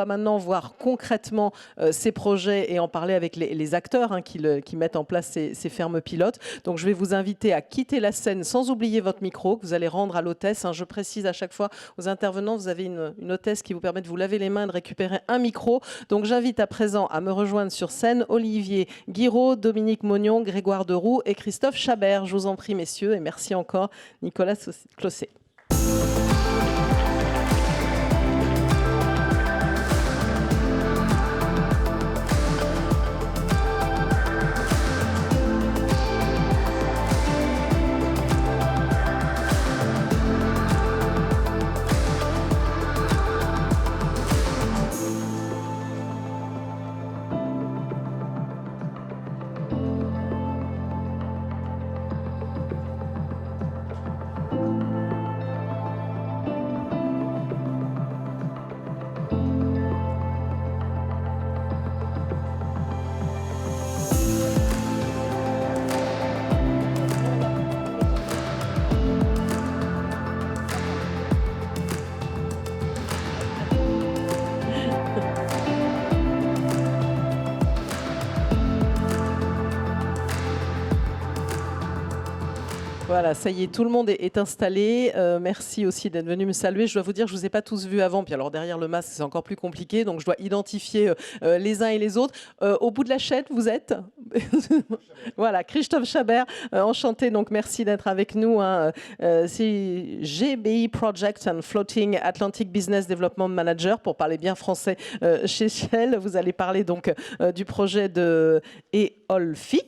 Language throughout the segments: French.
va maintenant voir concrètement ces projets et en parler avec les acteurs qui mettent en place ces fermes pilotes. Donc je vais vous inviter à quitter la scène sans oublier votre micro que vous allez rendre à l'hôtesse. Je précise à chaque fois aux intervenants, vous avez une hôtesse qui vous permet de vous laver les mains et de récupérer un micro. Donc j'invite à présent à me rejoindre sur scène Olivier Guiraud, Dominique Mognon, Grégoire Deroux et Christophe Chabert. Je vous en prie messieurs et merci encore Nicolas Closset. Voilà, ça y est, tout le monde est installé. Merci aussi d'être venu me saluer. Je dois vous dire, je ne vous ai pas tous vus avant. Puis alors derrière le masque, c'est encore plus compliqué. Donc je dois identifier les uns et les autres. Au bout de la chaîne, vous êtes voilà, Christophe Chabert. Enchanté, donc merci d'être avec nous. C'est GBI Project and Floating Atlantic Business Development Manager, pour parler bien français chez Shell. Vous allez parler donc du projet de EOLFI,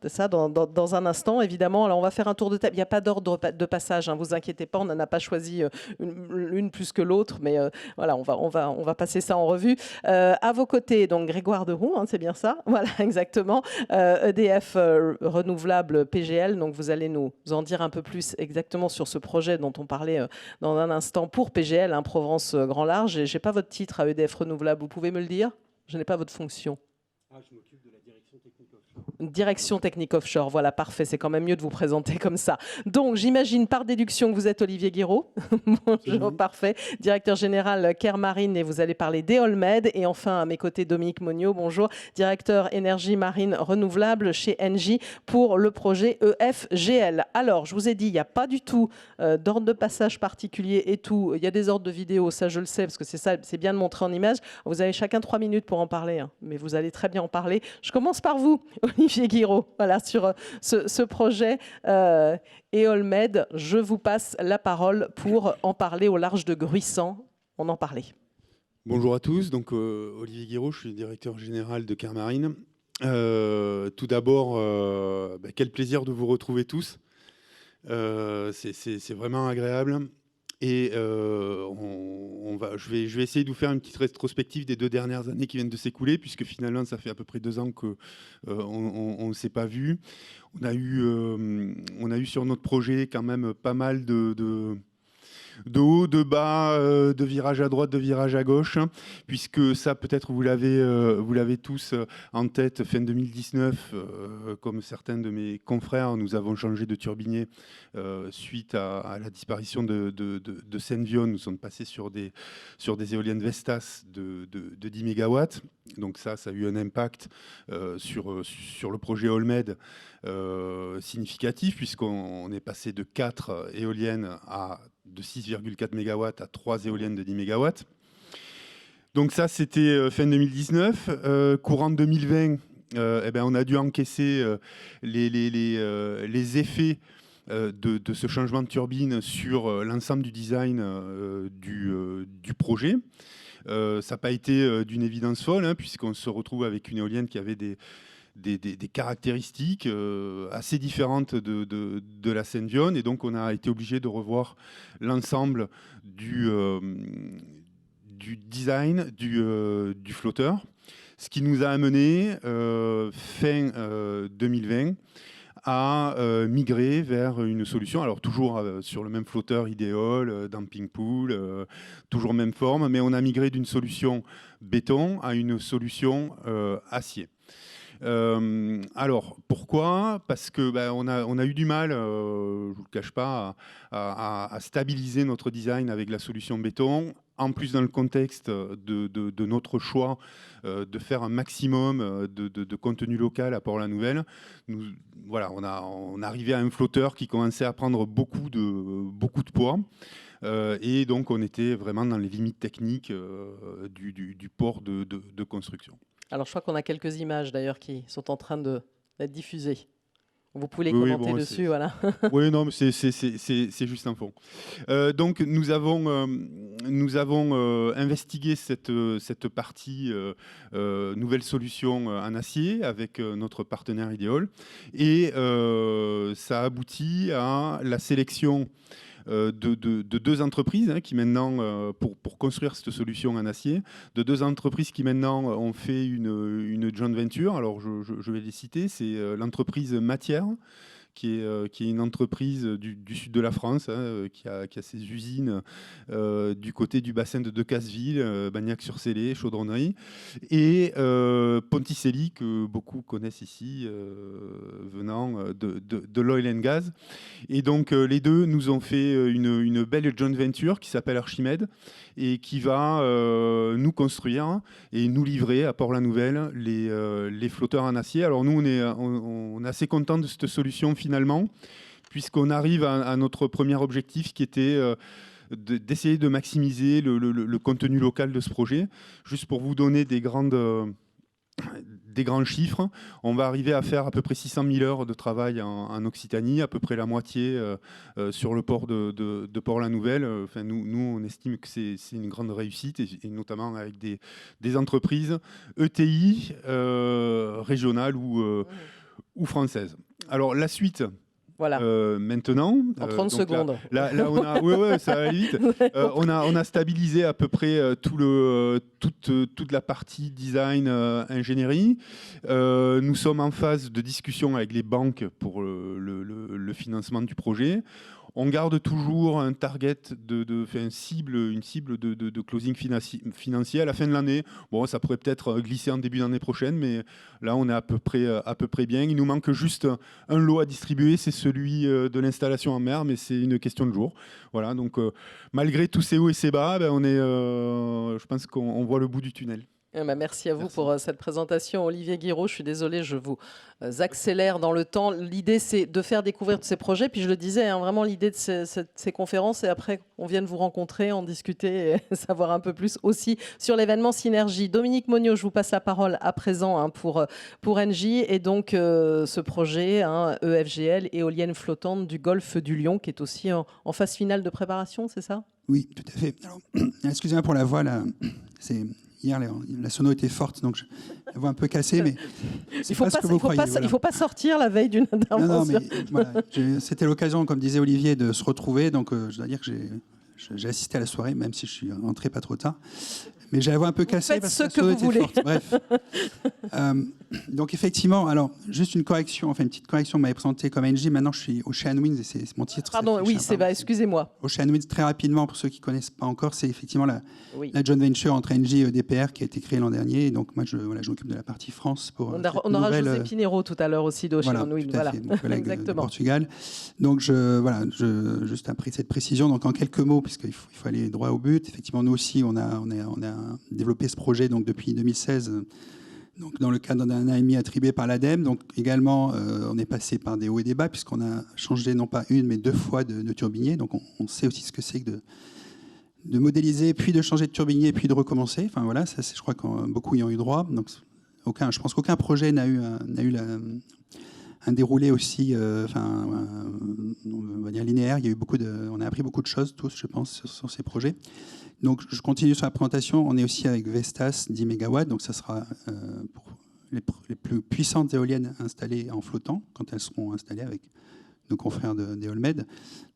c'est ça, dans un instant, évidemment. Alors on va faire un tour de table. Il n'y a pas d'ordre de passage, vous inquiétez pas, on n'en a pas choisi une plus que l'autre, mais voilà, on va passer ça en revue. À vos côtés, donc Grégoire Deroux, c'est bien ça, voilà, exactement. EDF Renouvelable PGL, donc vous allez nous en dire un peu plus exactement sur ce projet dont on parlait dans un instant pour PGL, Provence Grand Large. Et j'ai pas votre titre à EDF Renouvelable, vous pouvez me le dire? Je n'ai pas votre fonction. Je m'occupe de la direction technique offshore. Direction technique offshore, voilà, parfait, c'est quand même mieux de vous présenter comme ça. Donc, j'imagine par déduction que vous êtes Olivier Guiraud. Bonjour, parfait. Directeur général Care Marine, et vous allez parler d'EolMed. Et enfin, à mes côtés, Dominique Mognon, bonjour. Directeur énergie marine renouvelable chez Engie pour le projet EFGL. Alors, je vous ai dit, il n'y a pas du tout d'ordre de passage particulier et tout. Il y a des ordres de vidéo, ça je le sais, parce que c'est bien de montrer en image. Vous avez chacun 3 minutes pour en parler, mais vous allez très bien en parler. Je commence par vous, Olivier Guiraud, voilà, sur ce projet EolMed. Je vous passe la parole pour en parler au large de Gruissant. On en parlait. Bonjour à tous, donc Olivier Guiraud, je suis directeur général de Care Marine. Tout d'abord, quel plaisir de vous retrouver tous. C'est vraiment agréable. Et je vais essayer de vous faire une petite rétrospective des 2 dernières années qui viennent de s'écouler, puisque finalement, ça fait à peu près 2 ans qu'on ne s'est pas vu. On a eu sur notre projet quand même pas mal de haut, de bas, de virage à droite, de virage à gauche, puisque ça, peut-être, vous l'avez tous en tête, fin 2019, comme certains de mes confrères, nous avons changé de turbinier suite à la disparition de Senvion. Nous sommes passés sur des éoliennes Vestas de 10 MW. Donc ça a eu un impact sur le projet EolMed significatif, puisqu'on est passé de 4 éoliennes de 6,4 MW à 3 éoliennes de 10 MW. Donc ça, c'était fin 2019. Courant 2020, on a dû encaisser les effets de ce changement de turbine sur l'ensemble du design du projet. Ça n'a pas été d'une évidence folle, puisqu'on se retrouve avec une éolienne qui avait des caractéristiques assez différentes de la Senvion, et donc on a été obligé de revoir l'ensemble du design du flotteur, ce qui nous a amené fin 2020 à migrer vers une solution, alors toujours sur le même flotteur idéal, damping pool, toujours même forme, mais on a migré d'une solution béton à une solution acier. Alors, pourquoi ? Parce que on a eu du mal, je ne vous le cache pas, à stabiliser notre design avec la solution béton. En plus, dans le contexte de notre choix de faire un maximum de contenu local à Port-la-Nouvelle, voilà, on arrivait à un flotteur qui commençait à prendre beaucoup de poids. Et donc, on était vraiment dans les limites techniques du port de construction. Alors, je crois qu'on a quelques images d'ailleurs qui sont en train d'être diffusées. Vous pouvez les Oui, commenter bon, dessus, voilà. Oui, non, mais c'est juste un fond. Donc, nous avons investigué cette partie nouvelle solution en acier avec notre partenaire Ideol. Et ça aboutit à la sélection de deux entreprises qui maintenant, pour construire cette solution en acier, de deux entreprises qui maintenant ont fait une joint venture. Alors je vais les citer, c'est l'entreprise Matière, qui est une entreprise du sud de la France, qui a ses usines du côté du bassin de Decazeville, Bagnac-sur-Célé, Chaudronnerie, et Ponticelli, que beaucoup connaissent ici, venant de l'oil and gas. Et donc les deux nous ont fait une belle joint venture qui s'appelle Archimède, et qui va nous construire et nous livrer à Port-la-Nouvelle les flotteurs en acier. Alors nous, on est assez content de cette solution finalement, puisqu'on arrive à notre premier objectif qui était d'essayer de maximiser le contenu local de ce projet. Juste pour vous donner des grands chiffres, on va arriver à faire à peu près 600 000 heures de travail en Occitanie, à peu près la moitié sur le port de Port-la-Nouvelle. Enfin, nous, on estime que c'est une grande réussite, et notamment avec des entreprises ETI régionales ou françaises. Alors, la suite... Voilà. Maintenant, en 30 secondes. Là, on a, ouais, ça va aller vite. On a stabilisé à peu près toute la partie design, ingénierie. Nous sommes en phase de discussion avec les banques pour le financement du projet. On garde toujours un target une cible de closing financier à la fin de l'année. Bon, ça pourrait peut-être glisser en début d'année prochaine, mais là, on est à peu près bien. Il nous manque juste un lot à distribuer, c'est celui de l'installation en mer, mais c'est une question de jour. Voilà, donc malgré tous ces hauts et ces bas, je pense qu'on voit le bout du tunnel. Merci à vous pour cette présentation, Olivier Guiraud. Je suis désolée, je vous accélère dans le temps. L'idée, c'est de faire découvrir tous ces projets. Puis je le disais, vraiment, l'idée de ces conférences, c'est après qu'on vienne vous rencontrer, en discuter et savoir un peu plus aussi sur l'événement Synergie. Dominique Monniot, je vous passe la parole à présent pour Engie. Et donc, ce projet, EFGL, éolienne flottante du golfe du Lion, qui est aussi en phase finale de préparation, c'est ça ? Oui, tout à fait. Alors, excusez-moi pour la voix, là. Hier, la sono était forte, donc la voix un peu cassée, mais c'est pas ce que vous croyez. Il ne faut pas sortir la veille d'une intervention. Non, mais voilà, c'était l'occasion, comme disait Olivier, de se retrouver. Donc, je dois dire que j'ai assisté à la soirée, même si je suis rentré pas trop tard. Mais j'ai la voix un peu cassée. Faites parce ce que que vous voulez. forte. Bref. Donc effectivement, alors juste une petite correction. On m'avait présenté comme Engie. Maintenant, je suis Ocean Winds et c'est mon titre. Pardon, oui, excusez-moi. Ocean Winds, très rapidement, pour ceux qui ne connaissent pas encore, c'est effectivement la joint venture entre Engie et EDPR qui a été créée l'an dernier. Et donc moi, je m'occupe de la partie France. On aura José Pinheiro tout à l'heure aussi d'Ocean Winds. Voilà, mon collègue de Portugal. Donc juste après cette précision, donc en quelques mots, puisqu'il faut aller droit au but. Effectivement, nous aussi, on a développé ce projet donc depuis 2016. Donc, dans le cadre d'un AMI attribué par l'ADEME. Donc, également, on est passé par des hauts et des bas, puisqu'on a changé non pas une, mais 2 fois de turbinier. Donc, on sait aussi ce que c'est que de modéliser, puis de changer de turbinier, puis de recommencer. Enfin, voilà, ça, je crois que beaucoup y ont eu droit. Donc, je pense qu'aucun projet n'a eu un déroulé aussi, on va dire linéaire. Il y a eu on a appris beaucoup de choses, tous, je pense, sur ces projets. Donc, je continue sur la présentation. On est aussi avec Vestas, 10 MW. Donc, ça sera pour les plus puissantes éoliennes installées en flottant, quand elles seront installées avec nos confrères d'Eolmed.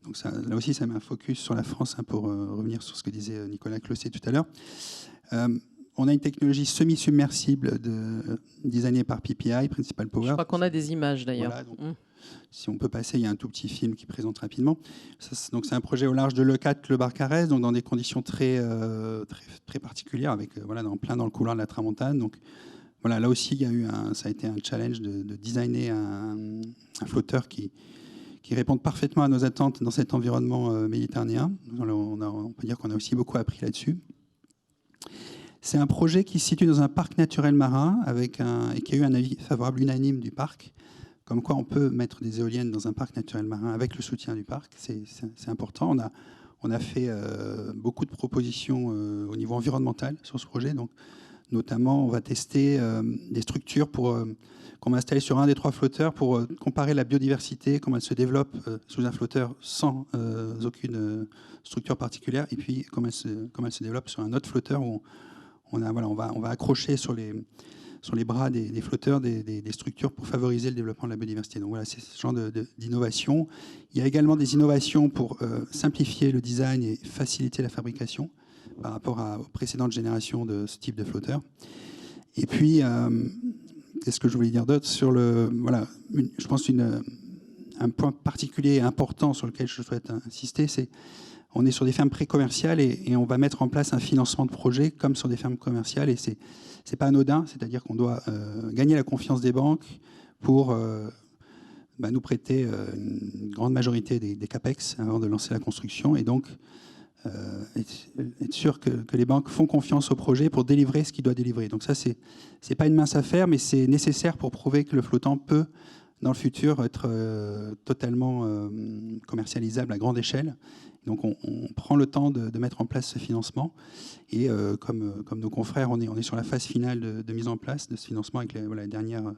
Donc, là aussi, ça met un focus sur la France, pour revenir sur ce que disait Nicolas Clossé tout à l'heure. On a une technologie semi-submersible designée par PPI, Principal Power. Je crois qu'on a des images, d'ailleurs. Voilà, si on peut passer, il y a un tout petit film qui présente rapidement. Donc c'est un projet au large de Leucate, Le Barcarès, donc dans des conditions très particulières, avec dans le couloir de la Tramontane. Donc voilà, là aussi, ça a été un challenge de designer un flotteur qui réponde parfaitement à nos attentes dans cet environnement méditerranéen. On peut dire qu'on a aussi beaucoup appris là-dessus. C'est un projet qui se situe dans un parc naturel marin et qui a eu un avis favorable unanime du parc, comme quoi on peut mettre des éoliennes dans un parc naturel marin avec le soutien du parc. C'est important. On a fait beaucoup de propositions au niveau environnemental sur ce projet. Donc, notamment, on va tester des structures qu'on va installer sur un des 3 flotteurs pour comparer la biodiversité, comment elle se développe sous un flotteur sans aucune structure particulière, et puis comment elle se développe sur un autre flotteur où on va accrocher sur les bras des flotteurs des structures pour favoriser le développement de la biodiversité. Donc voilà, c'est ce genre d'innovation. Il y a également des innovations pour simplifier le design et faciliter la fabrication par rapport aux précédentes générations de ce type de flotteur. Et puis, qu'est-ce que je voulais dire d'autre sur je pense un point particulier et important sur lequel je souhaite insister, c'est on est sur des fermes pré-commerciales et on va mettre en place un financement de projet comme sur des fermes commerciales, et c'est pas anodin, c'est-à-dire qu'on doit gagner la confiance des banques pour nous prêter une grande majorité des CAPEX avant de lancer la construction, et donc être sûr que les banques font confiance au projet pour délivrer ce qu'il doit délivrer. Donc ça, c'est pas une mince affaire, mais c'est nécessaire pour prouver que le flottant peut, dans le futur, être totalement commercialisable à grande échelle. Donc on prend le temps de mettre en place ce financement, et comme nos confrères, on est sur la phase finale de mise en place de ce financement avec les dernières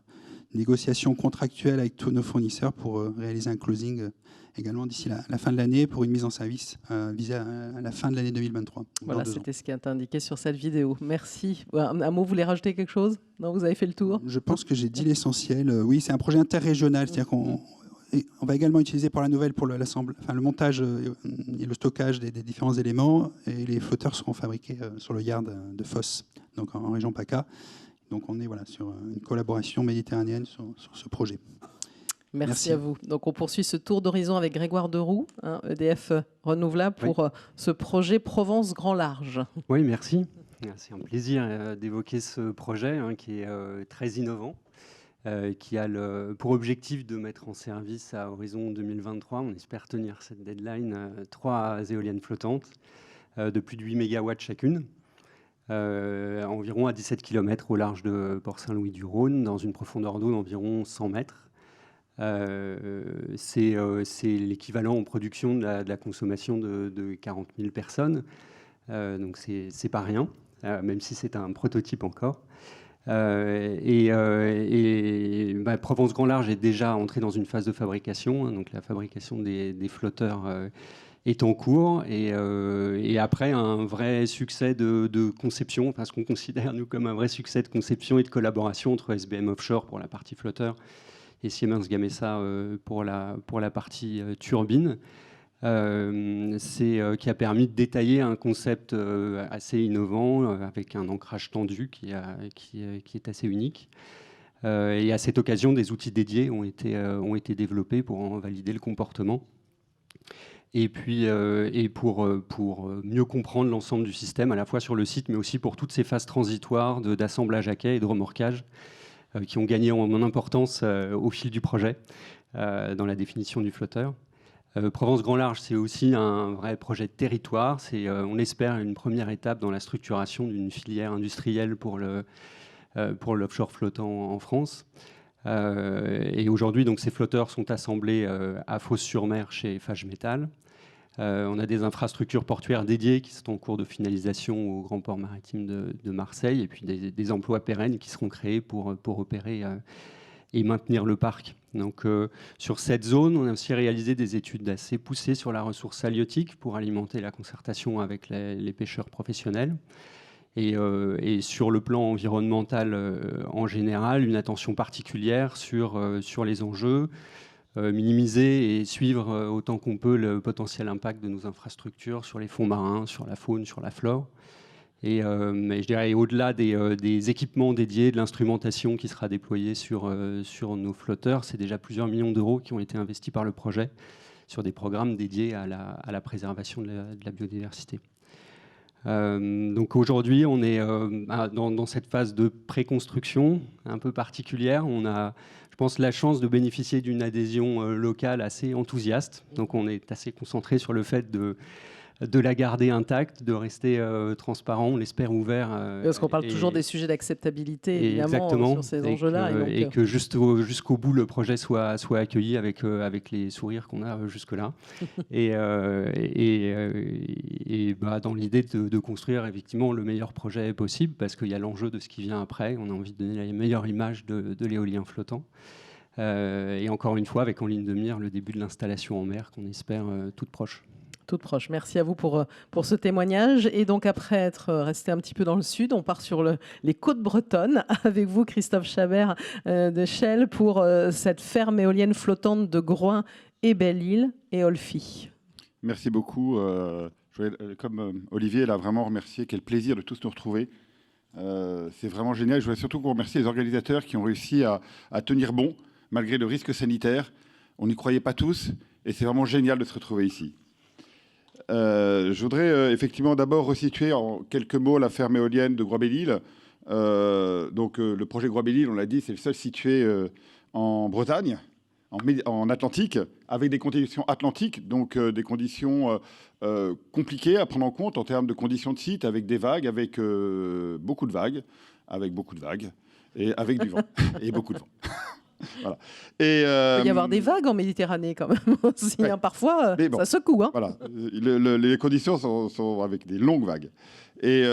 négociations contractuelles avec tous nos fournisseurs pour réaliser un closing également d'ici la fin de l'année pour une mise en service visée à la fin de l'année 2023. Voilà, c'était ce qui est indiqué sur cette vidéo. Merci. Un mot, vous voulez rajouter quelque chose? Non, vous avez fait le tour? Je pense que j'ai dit l'essentiel. Oui, c'est un projet interrégional, c'est-à-dire qu'on va également utiliser pour la nouvelle, pour le montage et le stockage des différents éléments, et les flotteurs seront fabriqués sur le yard de Fos, donc en région PACA. Donc on est sur une collaboration méditerranéenne sur ce projet. Merci à vous. Donc on poursuit ce tour d'horizon avec Grégoire Deroux, EDF Renouvelable, pour ce projet Provence Grand Large. Oui, merci. C'est un plaisir d'évoquer ce projet qui est très innovant, qui a pour objectif de mettre en service à horizon 2023, on espère tenir cette deadline, 3 éoliennes flottantes de plus de 8 MW chacune, environ à 17 km au large de Port-Saint-Louis-du-Rhône, dans une profondeur d'eau d'environ 100 mètres. C'est l'équivalent en production de la consommation de 40 000 personnes. Donc c'est pas rien, même si c'est un prototype encore. Provence Grand Large est déjà entrée dans une phase de fabrication, donc la fabrication des flotteurs est en cours, et après un vrai succès de conception, ce qu'on considère nous comme un vrai succès de conception et de collaboration entre SBM Offshore pour la partie flotteur et Siemens Gamesa pour la partie turbine, qui a permis de détailler un concept assez innovant avec un ancrage tendu qui est assez unique. Et à cette occasion, des outils dédiés ont été développés pour en valider le comportement. Et puis, pour mieux comprendre l'ensemble du système, à la fois sur le site, mais aussi pour toutes ces phases transitoires d'assemblage à quai et de remorquage, qui ont gagné en importance au fil du projet dans la définition du flotteur. Provence Grand Large, c'est aussi un vrai projet de territoire. C'est, on espère, une première étape dans la structuration d'une filière industrielle pour l'offshore flottant en France. Et aujourd'hui, donc, ces flotteurs sont assemblés à Fos-sur-Mer chez Fage Métal. On a des infrastructures portuaires dédiées qui sont en cours de finalisation au Grand Port Maritime de Marseille, et puis des emplois pérennes qui seront créés pour opérer et maintenir le parc. Donc, sur cette zone, on a aussi réalisé des études assez poussées sur la ressource halieutique pour alimenter la concertation avec les pêcheurs professionnels. Et sur le plan environnemental en général, une attention particulière sur les enjeux, minimiser et suivre autant qu'on peut le potentiel impact de nos infrastructures sur les fonds marins, sur la faune, sur la flore. Mais je dirais, au-delà des équipements dédiés, de l'instrumentation qui sera déployée sur nos flotteurs, c'est déjà plusieurs millions d'euros qui ont été investis par le projet sur des programmes dédiés à la préservation de la biodiversité. Donc aujourd'hui, on est dans cette phase de pré-construction un peu particulière. On a, je pense, la chance de bénéficier d'une adhésion locale assez enthousiaste. Donc on est assez concentré sur le fait de la garder intacte, de rester transparent, on l'espère ouvert. Parce qu'on parle toujours des sujets d'acceptabilité, évidemment, exactement, sur ces enjeux-là. Et que jusqu'au bout, le projet soit accueilli avec les sourires qu'on a jusque-là. et dans l'idée de construire effectivement le meilleur projet possible, parce qu'il y a l'enjeu de ce qui vient après. On a envie de donner la meilleure image de l'éolien flottant. Et encore une fois, avec en ligne de mire le début de l'installation en mer qu'on espère toute proche. Toute proche. Merci à vous pour ce témoignage. Et donc, après être resté un petit peu dans le sud, on part sur les côtes bretonnes avec vous, Christophe Chabert de Shell, pour cette ferme éolienne flottante de Groin et Belle-Île et Olfi. Merci beaucoup. Comme Olivier l'a vraiment remercié, quel plaisir de tous nous retrouver. C'est vraiment génial. Je voudrais surtout remercier les organisateurs qui ont réussi à tenir bon, malgré le risque sanitaire. On n'y croyait pas tous, et c'est vraiment génial de se retrouver ici. Je voudrais effectivement d'abord resituer en quelques mots la ferme éolienne de Groix-Belle-Île. Le projet Groix-Belle-Île, on l'a dit, c'est le seul situé en Bretagne, en Atlantique, avec des conditions atlantiques, donc des conditions compliquées à prendre en compte en termes de conditions de site, avec des vagues, avec beaucoup de vagues, et avec du vent, et beaucoup de vent. Voilà. Et, il peut y avoir des vagues en Méditerranée quand même aussi. Ouais. Hein, parfois, bon, ça secoue. Hein. Voilà. Les conditions sont avec des longues vagues. Et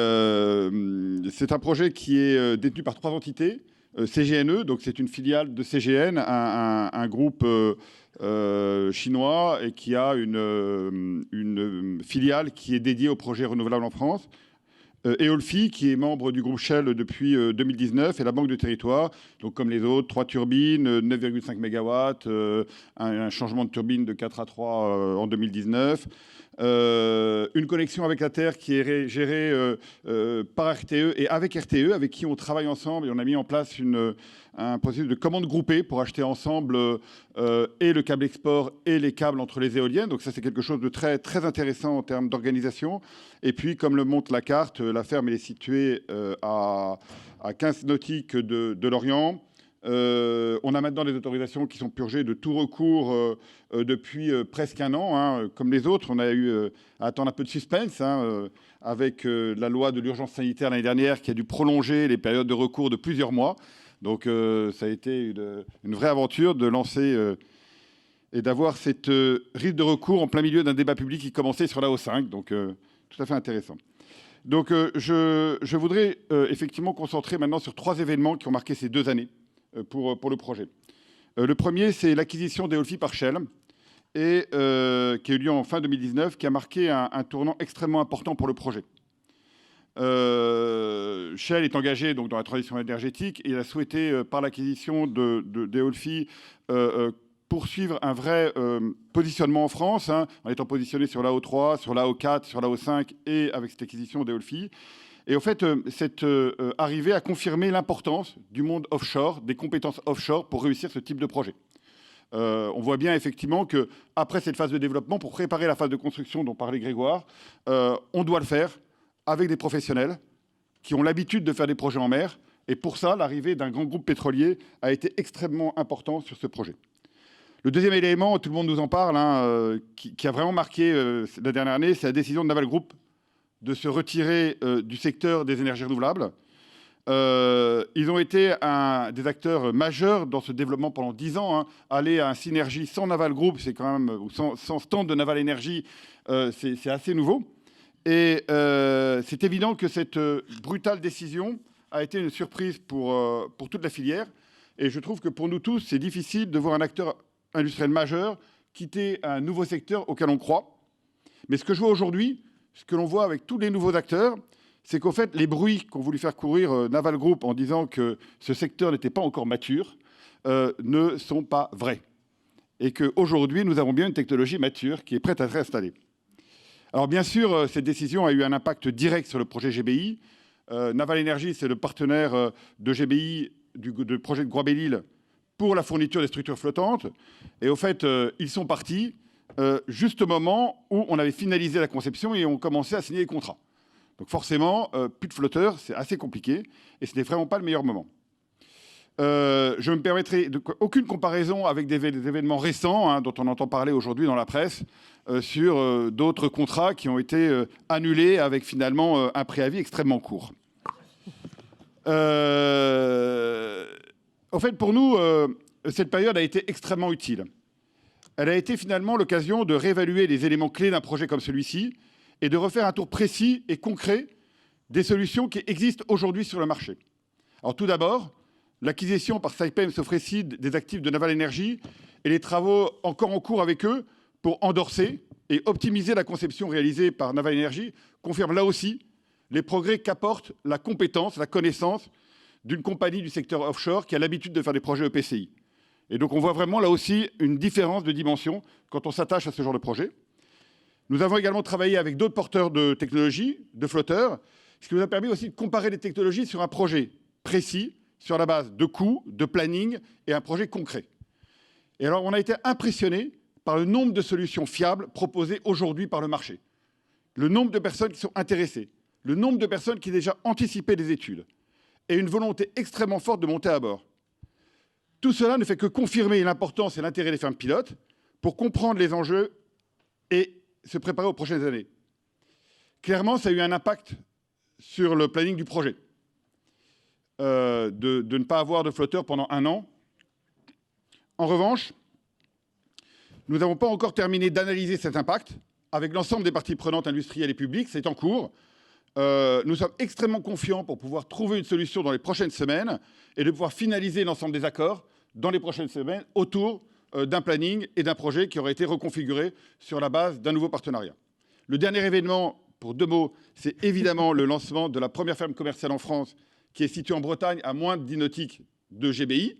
c'est un projet qui est détenu par 3 entités. CGNE, donc c'est une filiale de CGN, un groupe chinois et qui a une filiale qui est dédiée au projet renouvelable en France. Et Olfi, qui est membre du groupe Shell depuis 2019, et la Banque de Territoire, donc comme les autres, 3 turbines, 9,5 MW, un changement de turbine de 4 à 3 en 2019, une connexion avec la Terre qui est gérée par RTE et avec RTE, avec qui on travaille ensemble, et on a mis en place un processus de commande groupée pour acheter ensemble et le câble export et les câbles entre les éoliennes. Donc ça, c'est quelque chose de très, très intéressant en termes d'organisation. Et puis, comme le montre la carte, la ferme elle est située à 15 nautiques de Lorient. On a maintenant des autorisations qui sont purgées de tout recours depuis presque un an. Hein. Comme les autres, on a eu à attendre un peu de suspense avec la loi de l'urgence sanitaire l'année dernière qui a dû prolonger les périodes de recours de plusieurs mois. Donc ça a été une vraie aventure de lancer et d'avoir cette risque de recours en plein milieu d'un débat public qui commençait sur la O5. Donc tout à fait intéressant. Donc je voudrais effectivement concentrer maintenant sur 3 événements qui ont marqué ces 2 années pour le projet. Le premier, c'est l'acquisition d'Eolfi par Shell, et, qui a eu lieu en fin 2019, qui a marqué un tournant extrêmement important pour le projet. Shell est engagé donc, dans la transition énergétique et il a souhaité, par l'acquisition d'Eolfi, poursuivre un vrai positionnement en France, hein, en étant positionné sur la O3, sur la O4, sur la O5 et avec cette acquisition d'Eolfi. Et en fait, cette arrivée a confirmé l'importance du monde offshore, des compétences offshore pour réussir ce type de projet. On voit bien effectivement qu'après cette phase de développement, pour préparer la phase de construction dont parlait Grégoire, on doit le faire avec des professionnels qui ont l'habitude de faire des projets en mer. Et pour ça, l'arrivée d'un grand groupe pétrolier a été extrêmement important sur ce projet. Le deuxième élément, tout le monde nous en parle, hein, qui a vraiment marqué la dernière année, c'est la décision de Naval Group de se retirer du secteur des énergies renouvelables. Ils ont été des acteurs majeurs dans ce développement pendant 10 ans. Hein. Aller à un Synergie sans Naval Group, c'est quand même, ou sans stand de Naval Énergie, c'est assez nouveau. Et c'est évident que cette brutale décision a été une surprise pour toute la filière. Et je trouve que pour nous tous, c'est difficile de voir un acteur industriel majeur quitter un nouveau secteur auquel on croit. Mais ce que je vois aujourd'hui, ce que l'on voit avec tous les nouveaux acteurs, c'est qu'en fait, les bruits qu'ont voulu faire courir Naval Group en disant que ce secteur n'était pas encore mature ne sont pas vrais. Et qu'aujourd'hui, nous avons bien une technologie mature qui est prête à être installée. Alors bien sûr, cette décision a eu un impact direct sur le projet GBI. Naval Énergie, c'est le partenaire de GBI du projet de Groix-Belle-Île pour la fourniture des structures flottantes. Et au fait, ils sont partis juste au moment où on avait finalisé la conception et on commençait à signer les contrats. Donc forcément, plus de flotteurs, c'est assez compliqué et ce n'est vraiment pas le meilleur moment. Je me permettrai aucune comparaison avec des événements récents hein, dont on entend parler aujourd'hui dans la presse sur d'autres contrats qui ont été annulés avec finalement un préavis extrêmement court. En fait, pour nous, cette période a été extrêmement utile. Elle a été finalement l'occasion de réévaluer les éléments clés d'un projet comme celui-ci et de refaire un tour précis et concret des solutions qui existent aujourd'hui sur le marché. Alors tout d'abord, l'acquisition par Saipem Sofrecid des actifs de Naval Energy et les travaux encore en cours avec eux pour endorser et optimiser la conception réalisée par Naval Energy confirment là aussi les progrès qu'apporte la compétence, la connaissance d'une compagnie du secteur offshore qui a l'habitude de faire des projets EPCI. Et donc on voit vraiment là aussi une différence de dimension quand on s'attache à ce genre de projet. Nous avons également travaillé avec d'autres porteurs de technologies, de flotteurs, ce qui nous a permis aussi de comparer les technologies sur un projet précis, sur la base de coûts, de planning et un projet concret. Et alors, on a été impressionnés par le nombre de solutions fiables proposées aujourd'hui par le marché, le nombre de personnes qui sont intéressées, le nombre de personnes qui ont déjà anticipé des études et une volonté extrêmement forte de monter à bord. Tout cela ne fait que confirmer l'importance et l'intérêt des fermes pilotes pour comprendre les enjeux et se préparer aux prochaines années. Clairement, ça a eu un impact sur le planning du projet. De ne pas avoir de flotteur pendant 1 an. En revanche, nous n'avons pas encore terminé d'analyser cet impact avec l'ensemble des parties prenantes industrielles et publiques. C'est en cours. Nous sommes extrêmement confiants pour pouvoir trouver une solution dans les prochaines semaines et de pouvoir finaliser l'ensemble des accords dans les prochaines semaines autour d'un planning et d'un projet qui aurait été reconfiguré sur la base d'un nouveau partenariat. Le dernier événement, pour 2 mots, c'est évidemment le lancement de la première ferme commerciale en France qui est située en Bretagne à moins de 10 nautiques de GBI.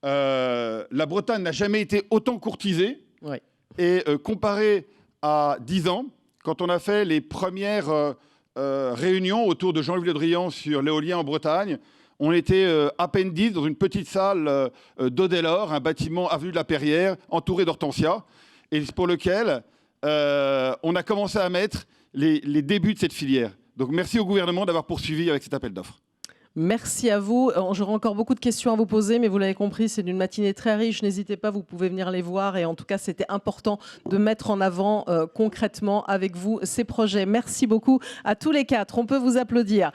La Bretagne n'a jamais été autant courtisée. Oui. Et comparé à 10 ans, quand on a fait les premières réunions autour de Jean-Yves Le Drian sur l'éolien en Bretagne, on était à peine 10 dans une petite salle d'Audelor, un bâtiment avenue de la Perrière, entouré d'hortensias, et pour lequel on a commencé à mettre les débuts de cette filière. Donc merci au gouvernement d'avoir poursuivi avec cet appel d'offres. Merci à vous. J'aurai encore beaucoup de questions à vous poser, mais vous l'avez compris, c'est une matinée très riche. N'hésitez pas, vous pouvez venir les voir. Et en tout cas, c'était important de mettre en avant concrètement avec vous ces projets. Merci beaucoup à tous les 4. On peut vous applaudir.